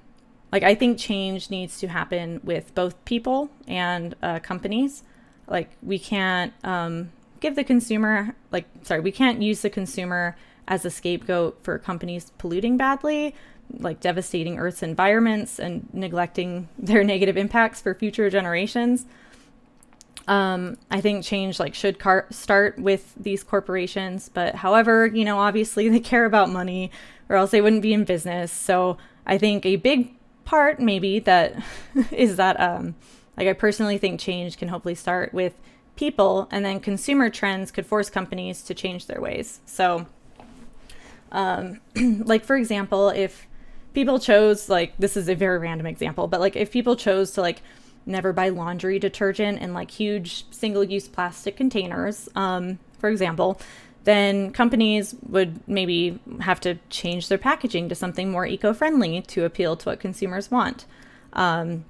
[SPEAKER 1] think change needs to happen with both people and companies. Like we can't we can't use the consumer as a scapegoat for companies polluting badly, like devastating Earth's environments and neglecting their negative impacts for future generations. I think change like should start with these corporations, but however, you know, obviously they care about money or else they wouldn't be in business. So I think a big part maybe that is that like I personally think change can hopefully start with people, and then consumer trends could force companies to change their ways. So like for example, if people chose, like this is a very random example, but like if people chose to like never buy laundry detergent in like huge single-use plastic containers, for example, then companies would maybe have to change their packaging to something more eco-friendly to appeal to what consumers want. I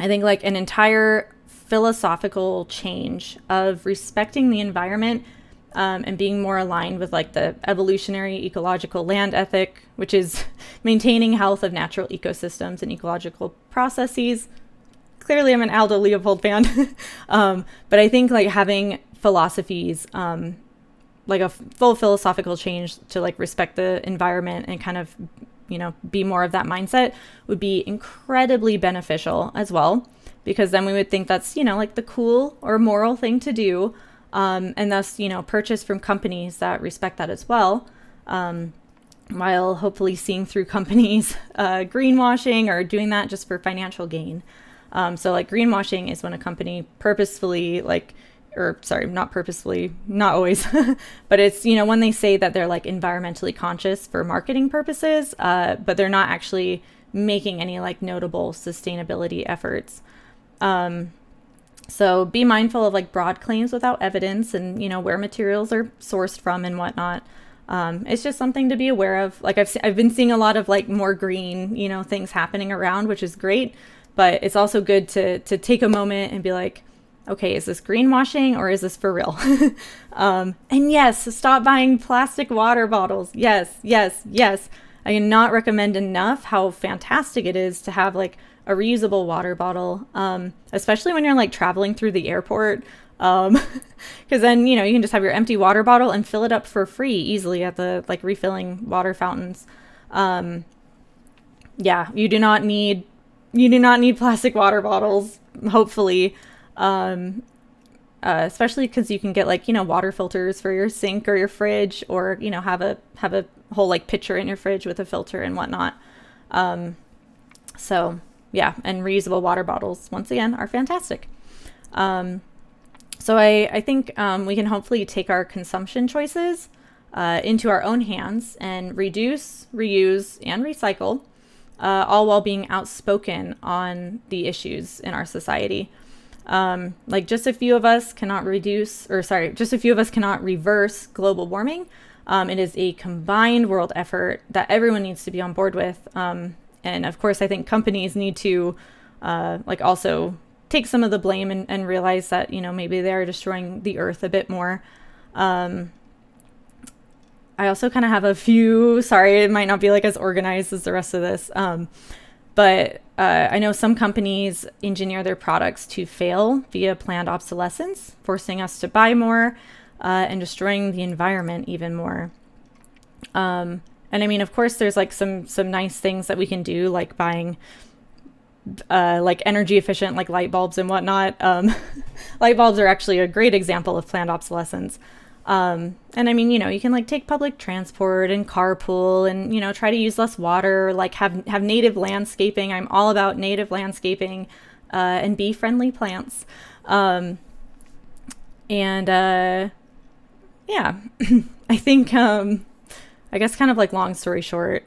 [SPEAKER 1] think like an entire philosophical change of respecting the environment and being more aligned with like the evolutionary ecological land ethic, which is maintaining health of natural ecosystems and ecological processes. Clearly, I'm an Aldo Leopold fan, but I think like having philosophies, like a full philosophical change to like respect the environment and kind of, you know, be more of that mindset would be incredibly beneficial as well, because then we would think that's, you know, like the cool or moral thing to do, and thus, you know, purchase from companies that respect that as well, while hopefully seeing through companies greenwashing or doing that just for financial gain. So like greenwashing is when a company purposefully not purposefully, not always, but it's, you know, when they say that they're like environmentally conscious for marketing purposes, but they're not actually making any like notable sustainability efforts. So be mindful of like broad claims without evidence, and where materials are sourced from and whatnot. It's just something to be aware of. Like I've been seeing a lot of like more green, things happening around, which is great. But it's also good to take a moment and be like, okay, is this greenwashing or is this for real? And yes, stop buying plastic water bottles. Yes, yes, yes. I cannot recommend enough how fantastic it is to have like a reusable water bottle, especially when you're like traveling through the airport. Because then, you can just have your empty water bottle and fill it up for free easily at the like refilling water fountains. Yeah, you do not need plastic water bottles, hopefully. Especially because you can get like, water filters for your sink or your fridge, or, have a whole like pitcher in your fridge with a filter and whatnot. So yeah, and reusable water bottles, once again, are fantastic. So I think we can hopefully take our consumption choices into our own hands and reduce, reuse, and recycle, all while being outspoken on the issues in our society. Like just a few of us cannot reverse global warming. It is a combined world effort that everyone needs to be on board with. And of course, I think companies need to also take some of the blame and realize that, maybe they're destroying the earth a bit more. I also kind of have a few, sorry, it might not be like as organized as the rest of this. But I know some companies engineer their products to fail via planned obsolescence, forcing us to buy more and destroying the environment even more. And I mean, of course, there's like some nice things that we can do, like buying like energy efficient, like light bulbs and whatnot. Light bulbs are actually a great example of planned obsolescence. And I mean, you can like take public transport and carpool and, try to use less water, like have native landscaping. I'm all about native landscaping, and bee friendly plants. Yeah, I think, I guess kind of like long story short,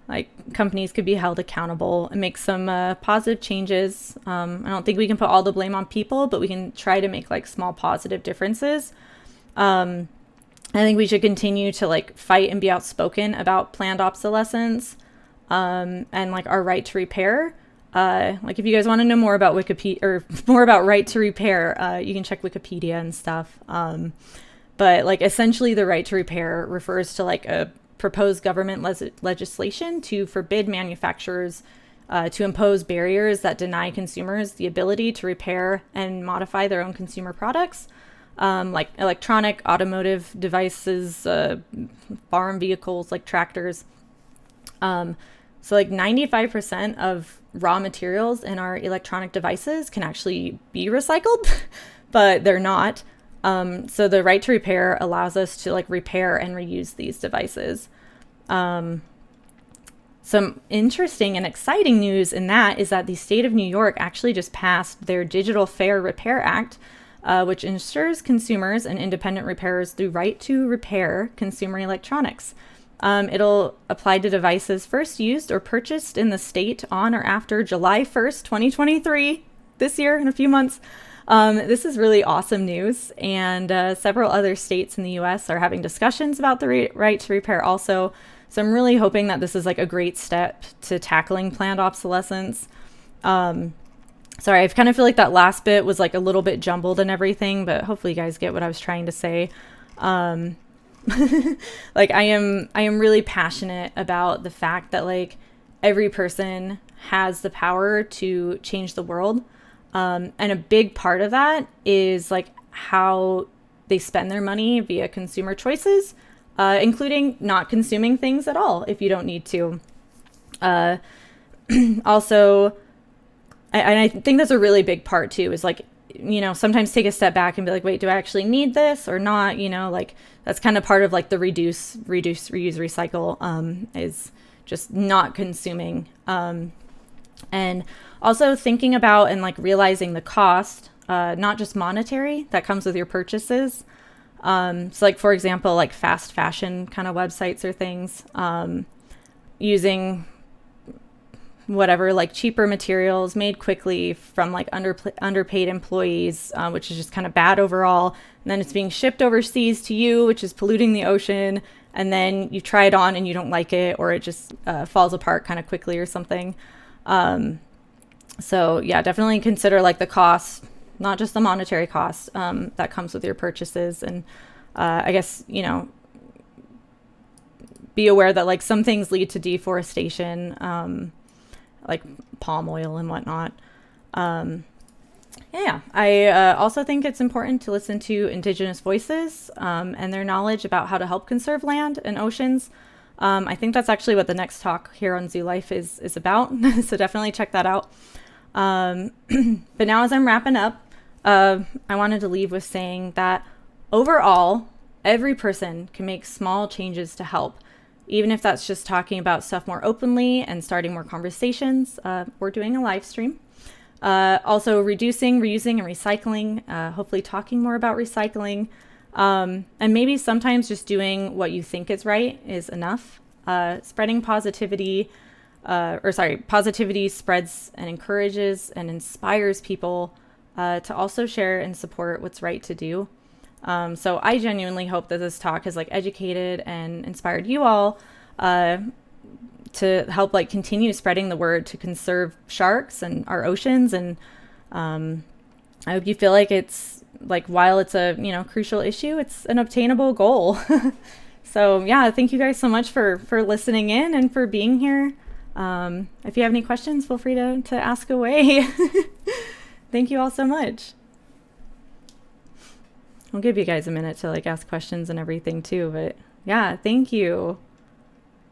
[SPEAKER 1] like companies could be held accountable and make some positive changes. I don't think we can put all the blame on people, but we can try to make like small positive differences. I think we should continue to like fight and be outspoken about planned obsolescence, and like our right to repair. Like if you guys want to know more about Wikipedia or more about right to repair, you can check Wikipedia and stuff. But like essentially the right to repair refers to like a proposed government legislation to forbid manufacturers to impose barriers that deny consumers the ability to repair and modify their own consumer products, like electronic, automotive devices, farm vehicles like tractors. So like 95% of raw materials in our electronic devices can actually be recycled, but they're not. So the right to repair allows us to like repair and reuse these devices. Some interesting and exciting news in that is that the state of New York actually just passed their Digital Fair Repair Act, which ensures consumers and independent repairers the right to repair consumer electronics. It'll apply to devices first used or purchased in the state on or after July 1st, 2023, this year in a few months. This is really awesome news, and several other states in the U.S. are having discussions about the right to repair also. So I'm really hoping that this is like a great step to tackling planned obsolescence. Sorry, I kind of feel like that last bit was like a little bit jumbled and everything, but hopefully you guys get what I was trying to say. Like I am really passionate about the fact that like every person has the power to change the world. And a big part of that is like how they spend their money via consumer choices, including not consuming things at all if you don't need to. Also, and I think that's a really big part too, is like, sometimes take a step back and be like, wait, do I actually need this or not? Like that's kind of part of like the reduce, reuse, recycle, is just not consuming. And also thinking about and like realizing the cost, not just monetary, that comes with your purchases. So like, for example, like fast fashion kind of websites or things, using whatever, like cheaper materials made quickly from like underpaid employees, which is just kind of bad overall. And then it's being shipped overseas to you, which is polluting the ocean. And then you try it on and you don't like it, or it just falls apart kind of quickly or something. So yeah, definitely consider like the cost, not just the monetary cost that comes with your purchases. And I guess, you know, be aware that like some things lead to deforestation, like palm oil and whatnot. Yeah, I also think it's important to listen to Indigenous voices and their knowledge about how to help conserve land and oceans. I think that's actually what the next talk here on Zoolife is about. So definitely check that out. But now as I'm wrapping up, I wanted to leave with saying that overall, every person can make small changes to help, even if that's just talking about stuff more openly and starting more conversations. We're doing a live stream. Also reducing, reusing, and recycling, hopefully talking more about recycling. And maybe sometimes just doing what you think is right is enough. Spreading positivity, positivity spreads and encourages and inspires people to also share and support what's right to do. So I genuinely hope that this talk has like educated and inspired you all to help like continue spreading the word to conserve sharks and our oceans. And I hope you feel like it's like, while it's a, you know, crucial issue, it's an obtainable goal. So yeah, thank you guys so much for listening in and for being here. If you have any questions, feel free to ask away. Thank you all so much. I'll give you guys a minute to like ask questions and everything too, but yeah, thank you.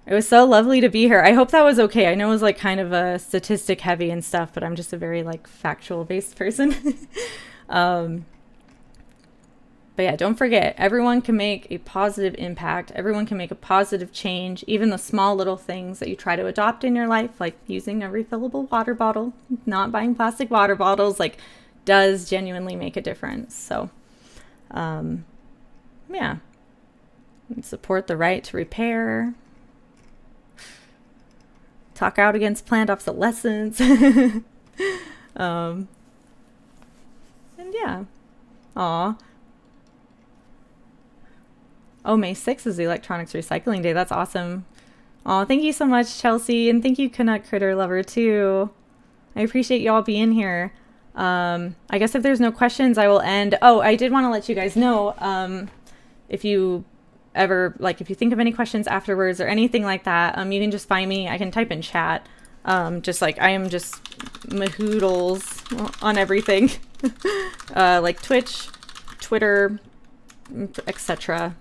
[SPEAKER 1] It was so lovely to be here. I hope that was okay. I know it was like kind of a statistic heavy and stuff, but I'm just a very like factual based person. But yeah, don't forget, everyone can make a positive impact. Everyone can make a positive change. Even the small little things that you try to adopt in your life, like using a refillable water bottle, not buying plastic water bottles, like does genuinely make a difference. So, yeah, support the right to repair. Talk out against planned obsolescence. And yeah. Aw. Oh, May 6th is the Electronics Recycling Day. That's awesome. Aw, thank you so much, Chelsea. And thank you, Canuck Critter Lover, too. I appreciate y'all being here. I guess if there's no questions, I will end. Oh, I did want to let you guys know, if you ever, like, if you think of any questions afterwards or anything like that, you can just find me. I can type in chat. Just like, I am just mahoodles on everything. Like Twitch, Twitter, etc.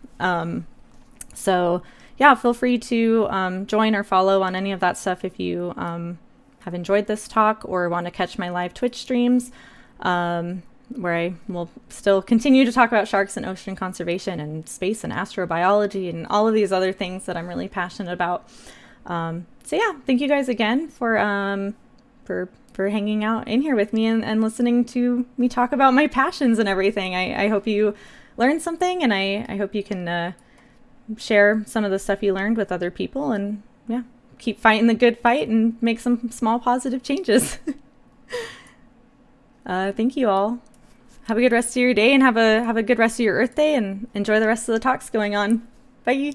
[SPEAKER 1] So yeah, feel free to join or follow on any of that stuff if you have enjoyed this talk or want to catch my live Twitch streams, where I will still continue to talk about sharks and ocean conservation and space and astrobiology and all of these other things that I'm really passionate about. So yeah, thank you guys again for hanging out in here with me and listening to me talk about my passions and everything. I hope you learned something, and I hope you can share some of the stuff you learned with other people, and yeah, keep fighting the good fight and make some small positive changes. Thank you all. Have a good rest of your day, and have a good rest of your Earth Day, and enjoy the rest of the talks going on. Bye.